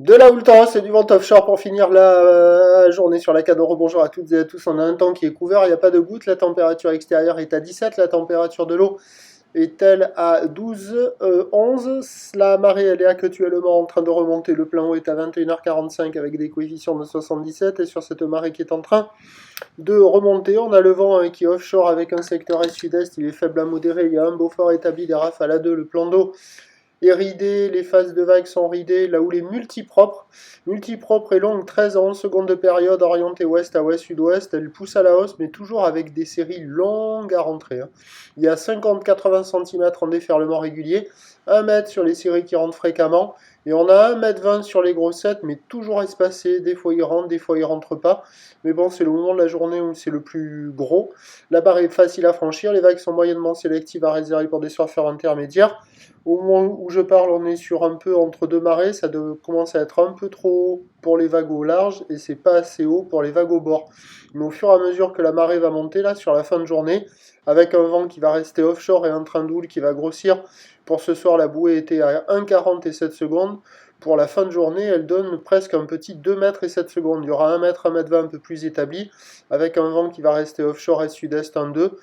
De la houle c'est du vent offshore pour finir la journée sur la Cadore. Bonjour à toutes et à tous. On a un temps qui est couvert, il n'y a pas de goutte. La température extérieure est à 17. La température de l'eau est-elle à 12, 11. La marée, elle est actuellement en train de remonter. Le plein eau est à 21h45 avec des coefficients de 77. Et sur cette marée qui est en train de remonter, on a le vent qui est offshore avec un secteur est-sud-est. Il est faible à modéré. Il y a un beau fort établi des rafales à 2. Le plan d'eau est ridé, les phases de vagues sont ridées, là où les multipropres et longues, 13 à 11 secondes de période, orientées ouest à ouest, sud-ouest, elles poussent à la hausse, mais toujours avec des séries longues à rentrer. Il y a 50-80 cm en déferlement régulier, 1 mètre sur les séries qui rentrent fréquemment, et on a 1,20 m sur les grossettes, mais toujours espacées, des fois ils rentrent, des fois ils rentrent pas. Mais bon, c'est le moment de la journée où c'est le plus gros. La barre est facile à franchir, les vagues sont moyennement sélectives à réserver pour des surfeurs intermédiaires. Au moment où je parle, on est sur un peu entre deux marées, ça commence à être un peu trop haut pour les vagues au large et c'est pas assez haut pour les vagues au bord. Mais au fur et à mesure que la marée va monter, là, sur la fin de journée, avec un vent qui va rester offshore et un train de houle qui va grossir, pour ce soir, la bouée était à 1,40 et 7 secondes. Pour la fin de journée, elle donne presque un petit 2 mètres et 7 secondes. Il y aura 1 mètre, 1,20 m un peu plus établi, avec un vent qui va rester offshore et sud-est en 2.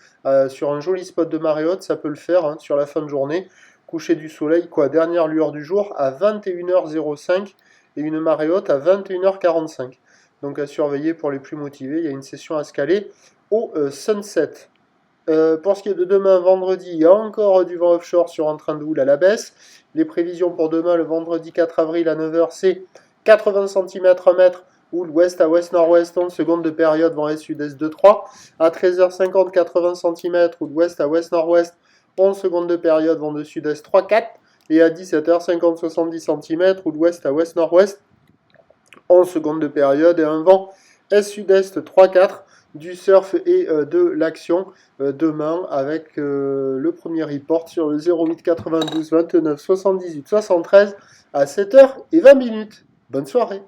Sur un joli spot de marée haute, ça peut le faire sur la fin de journée. Coucher du soleil, dernière lueur du jour, à 21h05 et une marée haute à 21h45. Donc à surveiller pour les plus motivés, il y a une session à se caler au sunset. Pour ce qui est de demain, vendredi, il y a encore du vent offshore sur un train de houle à la baisse. Les prévisions pour demain, le vendredi 4 avril à 9h, c'est 80 cm 1 mètre, houle ouest à ouest-nord-ouest, 11 secondes de période, vent est-sud-est de 3. À 13h50, 80 cm, houle ouest à ouest-nord-ouest, 11 secondes de période, vent de sud-est 3-4. Et à 17h50, 70 cm, houle ouest à ouest-nord-ouest, 11 secondes de période et un vent est-sud-est 3-4. Du surf et de l'action demain avec le premier report sur le 08 92 29 78 73 à 7h20. Bonne soirée.